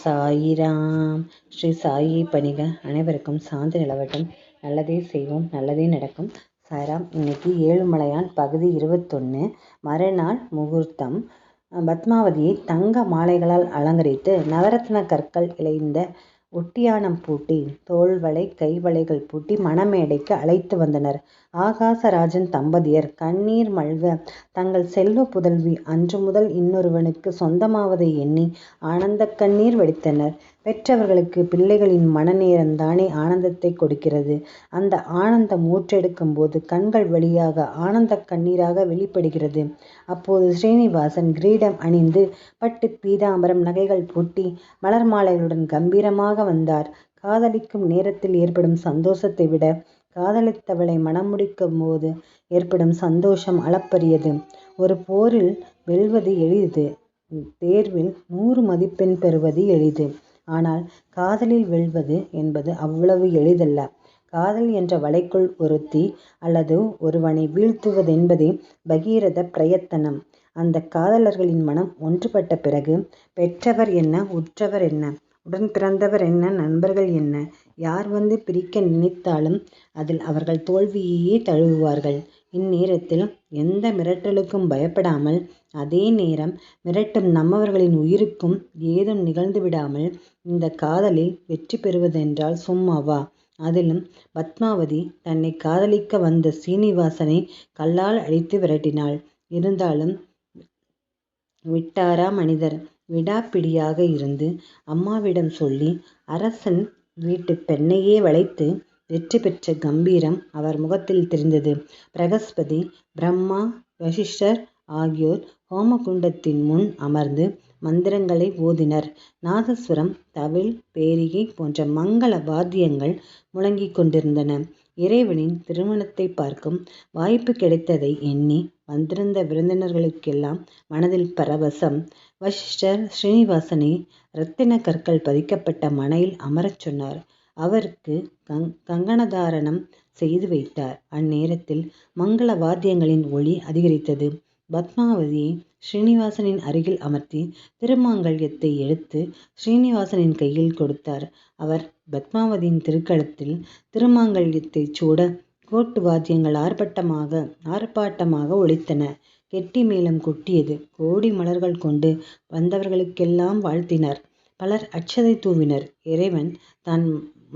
சாயிராம். ஸ்ரீ சாயை பணிக. அனைவருக்கும் சாந்தி நிலவட்டும். நல்லதே செய்வோம், நல்லதே நடக்கும். சாய்ராம். இன்னைக்கு ஏழுமலையான் பகுதி 21. மறுநாள் முகூர்த்தம். பத்மாவதியை தங்க மாலைகளால் அலங்கரித்து நவரத்ன கற்கள் இழைந்த ஒட்டியானம் பூட்டி தோள்வளை கைவளைகள் பூட்டி மணமேடைக்கு அழைத்து வந்தனர். ஆகாசராஜன் தம்பதியர் கண்ணீர் மல்க தங்கள் செல்வ புதல்வி அன்று முதல் இன்னொருவனுக்கு சொந்தமாவதை எண்ணி ஆனந்த கண்ணீர் வடித்தனர். பெற்றவர்களுக்கு பிள்ளைகளின் மனநேரம்தானே ஆனந்தத்தை கொடுக்கிறது. அந்த ஆனந்தம் ஊற்றெடுக்கும் போது கண்கள் வழியாக ஆனந்த கண்ணீராக வெளிப்படுகிறது. அப்போது ஸ்ரீனிவாசன் கிரீடம் அணிந்து பட்டு பீதாம்பரம் நகைகள் பூட்டி மலர் மாலைகளுடன் கம்பீரமாக வந்தார். காதலிக்கும் நேரத்தில் ஏற்படும் சந்தோஷத்தை விட காதலித்தவளை மணமுடிக்கும் போது ஏற்படும் சந்தோஷம் அளப்பரியது. ஒரு போரில் வெல்வது எளிது, தேர்வில் 100 மதிப்பெண் பெறுவது எளிது. ஆனால் காதலில் வெல்வது என்பது அவ்வளவு எளிதல்ல. காதல் என்ற வலைக்குள் ஒருத்தி அல்லது ஒருவனை வீழ்த்துவதென்பதே பகீரத பிரயத்தனம். அந்த காதலர்களின் மனம் ஒன்றுபட்ட பிறகு பெற்றவர் என்ன, உற்றவர் என்ன, உடன் பிறந்தவர் என்ன, நண்பர்கள் என்ன, யார் வந்து பிரிக்க நினைத்தாலும் அதில் அவர்கள் தோல்வியையே தழுவுவார்கள். இந்நேரத்தில் எந்த மிரட்டலுக்கும் பயப்படாமல், அதே நேரம் மிரட்டும் நம்மவர்களின் உயிருக்கும் ஏதும் நிகழ்ந்து விடாமல் இந்த காதலில் வெற்றி பெறுவதென்றால் சும்மாவா? அதிலும் பத்மாவதி தன்னை காதலிக்க வந்த சீனிவாசனை கல்லால் அடித்து விரட்டினாள். இருந்தாலும் விட்டாரா மனிதர்? விடாப்பிடியாக இருந்து அம்மாவிடம் சொல்லி அரசன் வீட்டு பெண்ணையே வளைத்து வெற்றி பெற்ற கம்பீரம் அவர் முகத்தில் தெரிந்தது. பிரகஸ்பதி, பிரம்மா, வசிஷ்டர் ஆகியோர் ஹோமகுண்டத்தின் முன் அமர்ந்து மந்திரங்களை ஓதினர். நாதஸ்வரம், தவில், பேரிகை போன்ற மங்கள வாத்தியங்கள் முழங்கிக் கொண்டிருந்தன. இறைவனின் திருமணத்தை பார்க்கும் வாய்ப்பு கிடைத்ததை எண்ணி வந்திருந்த விருந்தினர்களுக்கெல்லாம் மனதில் பரவசம். வசிஷ்டர் ஸ்ரீனிவாசனை இரத்தின கற்கள் பதிக்கப்பட்ட மனையில் அமரச் சொன்னார். அவருக்கு கங்கணதாரணம் செய்து வைத்தார். அந்நேரத்தில் மங்கள வாத்தியங்களின் ஒளி அதிகரித்தது. பத்மாவதியை ஸ்ரீனிவாசனின் அருகில் அமர்த்தி திருமாங்கல்யத்தை எடுத்து ஸ்ரீனிவாசனின் கையில் கொடுத்தார். அவர் பத்மாவதியின் திருக்கழுத்தில் திருமாங்கல்யத்தை சூட கோட்டு வாத்தியங்கள் ஆர்ப்பாட்டமாக ஒலித்தன. கெட்டி மேளம் கொட்டியது. கோடி மலர்கள் கொண்டு வந்தவர்களுக்கெல்லாம் வாழ்த்தினர். பலர் அட்சதை தூவினர். இறைவன் தான்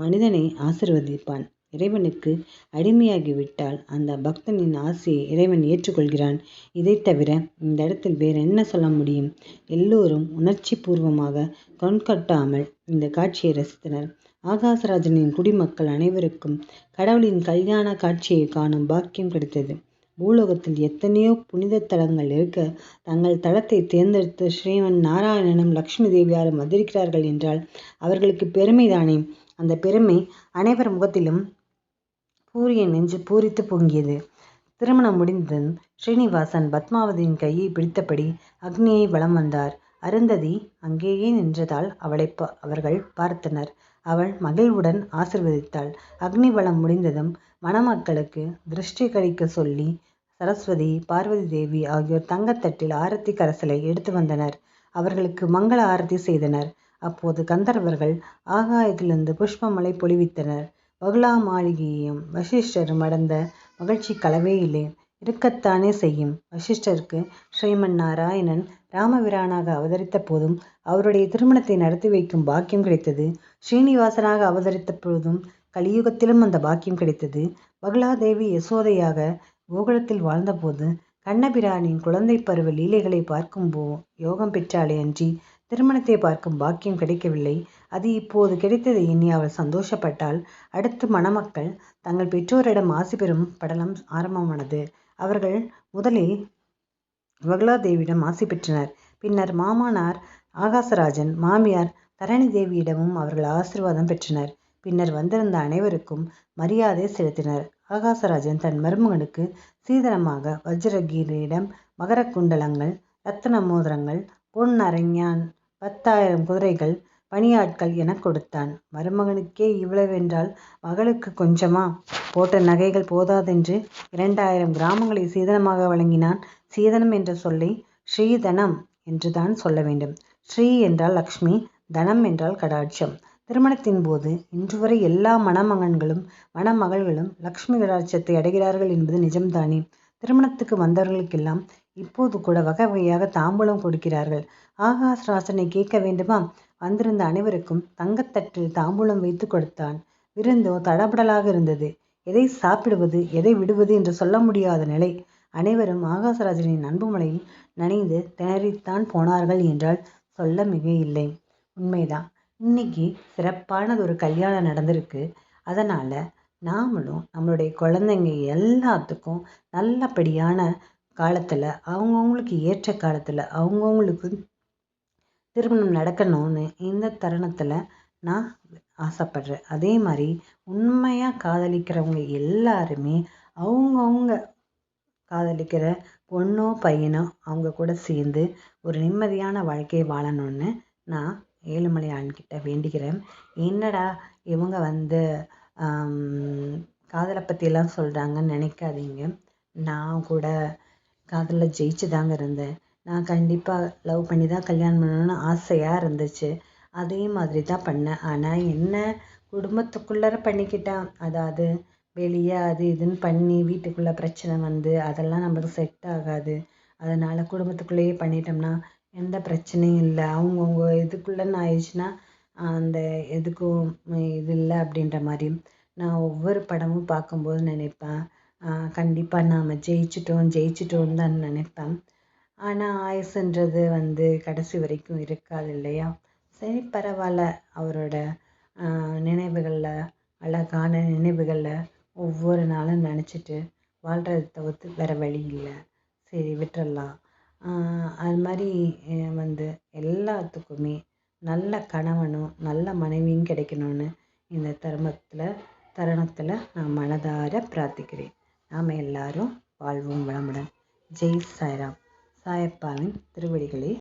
மனிதனை ஆசீர்வதிப்பான். இறைவனுக்கு அடிமையாகிவிட்டால் அந்த பக்தனின் ஆசையை இறைவன் ஏற்றுக்கொள்கிறான். இதை தவிர இந்த இடத்தில் வேற என்ன சொல்ல முடியும்? எல்லோரும் உணர்ச்சி பூர்வமாக கண்கட்டாமல் இந்த காட்சியை ரசித்தனர். ஆகாசராஜனின் குடிமக்கள் அனைவருக்கும் கடவுளின் கல்யாண காட்சியை காணும் பாக்கியம் கிடைத்தது. பூலோகத்தில் எத்தனையோ புனித தலங்கள் இருக்க தங்கள் தலத்தை தேர்ந்தெடுத்து ஸ்ரீமன் நாராயணனும் லக்ஷ்மி தேவியாரும் வந்திருக்கிறார்கள் என்றால் அவர்களுக்கு பெருமைதானே. அந்த பெருமை அனைவர் முகத்திலும் பூரிய நெஞ்சு பூரித்து பொங்கியது. திருமணம் முடிந்ததும் ஸ்ரீனிவாசன் பத்மாவதியின் கையை பிடித்தபடி அக்னியை வலம் வந்தார். அருந்ததி அங்கேயே நின்றதால் அவர்கள் பார்த்தனர். அவள் மகிழ்வுடன் ஆசிர்வதித்தாள். அக்னி வளம் முடிந்ததும் மணமக்களுக்கு திருஷ்டி கழிக்க சொல்லி சரஸ்வதி, பார்வதி தேவி ஆகியோர் தங்கத்தட்டில் ஆரத்தி கரசலை எடுத்து வந்தனர். அவர்களுக்கு மங்கள ஆரத்தி செய்தனர். அப்போது கந்தர்வர்கள் ஆகாயத்திலிருந்து புஷ்பமலை பொழிவித்தனர். பகுலா மாளிகையையும் வசிஷ்டரும் அடைந்த மகிழ்ச்சி களவே இல்லை. இருக்கத்தானே செய்யும். வசிஷ்டருக்கு ஸ்ரீமன் நாராயணன் ராமபிரானாக அவதரித்த போதும் அவருடைய திருமணத்தை நடத்தி வைக்கும் பாக்கியம் கிடைத்தது. ஸ்ரீனிவாசனாக அவதரித்த போதும் கலியுகத்திலும் அந்த பாக்கியம் கிடைத்தது. பகுலாதேவி யசோதையாக கோகுலத்தில் வாழ்ந்தபோது கண்ணபிரானின் குழந்தை பருவ லீலைகளை பார்க்கும் யோகம் பெற்றாலே அன்றி திருமணத்தை பார்க்கும் பாக்கியம் கிடைக்கவில்லை. அது இப்போது கிடைத்ததை எண்ணி அவள் சந்தோஷப்பட்டாள். அடுத்து மணமக்கள் தங்கள் பெற்றோரிடம் ஆசி பெறும் படலம் ஆரம்பமானது. அவர்கள் முதலில் பகுலாதேவியிடம் ஆசி பெற்றனர். பின்னர் மாமனார் ஆகாசராஜன், மாமியார் தரணி தேவியிடமும் அவர்கள் ஆசீர்வாதம் பெற்றனர். பின்னர் வந்திருந்த அனைவருக்கும் மரியாதை செலுத்தினர். ஆகாசராஜன் தன் மருமகனுக்கு சீதனமாக வஜ்ர கிரீடம், மகர குண்டலங்கள், ரத்தன மோதிரங்கள், பொன் அரஞ்ஞான், 10,000 குதிரைகள், பணியாட்கள் என கொடுத்தான். மருமகனுக்கே இவ்வளவென்றால் மகளுக்கு கொஞ்சமா? போட்ட நகைகள் போதாதென்று 2,000 கிராமங்களை சீதனமாக வழங்கினான். சீதனம் என்ற சொல்லை ஸ்ரீதனம் என்றுதான் சொல்ல வேண்டும். ஸ்ரீ என்றால் லக்ஷ்மி, தனம் என்றால் கடாட்சம். திருமணத்தின் போது இன்று வரை எல்லா மணமகள்களும் லக்ஷ்மி கடாட்சத்தை அடைகிறார்கள் என்பது நிஜம்தானே? திருமணத்துக்கு வந்தவர்களுக்கெல்லாம் இப்போது கூட வகை வகையாக தாம்பூலம் கொடுக்கிறார்கள். ஆகாஷ் ராஜனை கேட்க வேண்டுமா? வந்திருந்த அனைவருக்கும் தங்கத்தட்டில் தாம்பூலம் வைத்து கொடுத்தான். விருந்தோ தடபடலாக இருந்தது. எதை சாப்பிடுவது எதை விடுவது என்று சொல்ல முடியாத நிலை. அனைவரும் ஆகாசராஜனின் அன்பு மழையில் நனைந்து திணறித்தான் போனார்கள் என்றால் சொல்ல மிக இல்லை. உண்மைதான். இன்னைக்கு சிறப்பானது ஒரு கல்யாணம் நடந்திருக்கு. அதனால நாமளும் நம்மளுடைய குழந்தைங்க எல்லாத்துக்கும் நல்லபடியான காலத்துல அவங்கவுங்களுக்கு ஏற்ற காலத்துல அவங்கவுங்களுக்கு திருமணம் நடக்கணும்னு இந்த தருணத்துல நான் ஆசைப்படுறேன். அதே மாதிரி உண்மையா காதலிக்கிறவங்க எல்லாருமே அவங்கவுங்க காதலிக்கிற பொண்ணோ பையனோ அவங்க கூட சேர்ந்து ஒரு நிம்மதியான வாழ்க்கையை வாழணும்னு நான் ஏழுமலை ஆண்கிட்ட வேண்டிக்கிறேன். என்னடா இவங்க காதலை பற்றியெல்லாம் சொல்கிறாங்கன்னு நினைக்காதீங்க. நான் கூட காதலில் ஜெயிச்சு தாங்க இருந்தேன். நான் கண்டிப்பாக லவ் பண்ணி தான் கல்யாணம் பண்ணணும்னு ஆசையாக இருந்துச்சு. அதே மாதிரி தான் பண்ணேன். ஆனால் என்ன குடும்பத்துக்குள்ளார பண்ணிக்கிட்டேன். அதாவது வெளியே அது இதுன்னு பண்ணி வீட்டுக்குள்ளே பிரச்சனை அதெல்லாம் நம்மளுக்கு செட் ஆகாது. அதனால் குடும்பத்துக்குள்ளேயே பண்ணிட்டோம்னா எந்த பிரச்சனையும் இல்லை. அவங்கவுங்க இதுக்குள்ளேன்னு ஆயிடுச்சுன்னா அந்த எதுக்கும் இது இல்லை அப்படின்ற மாதிரி நான் ஒவ்வொரு படமும் பார்க்கும்போது நினைப்பேன், கண்டிப்பாக நாம் ஜெயிச்சிட்டோம் தான் நினைப்பேன். ஆனால் ஆயுசுன்றது கடைசி வரைக்கும் இருக்காது இல்லையா? சரி, பரவாயில்ல. அவரோட நினைவுகளில் அழகான நினைவுகளில் ஒவ்வொரு நாளும் நினச்சிட்டு வாழ்கிறத தவிர்த்து வேறு வழி இல்லை. சரி, விட்டுறலாம். அது மாதிரி எல்லாத்துக்குமே நல்ல கணவனும் நல்ல மனைவியும் கிடைக்கணும்னு இந்த தருணத்தில் நான் மனதார பிரார்த்திக்கிறேன். நாம் எல்லாரும் வாழ்வோம் வளமுடன். ஜெய் சாய்ராம். சாயப்பாவின் திருவடிகளே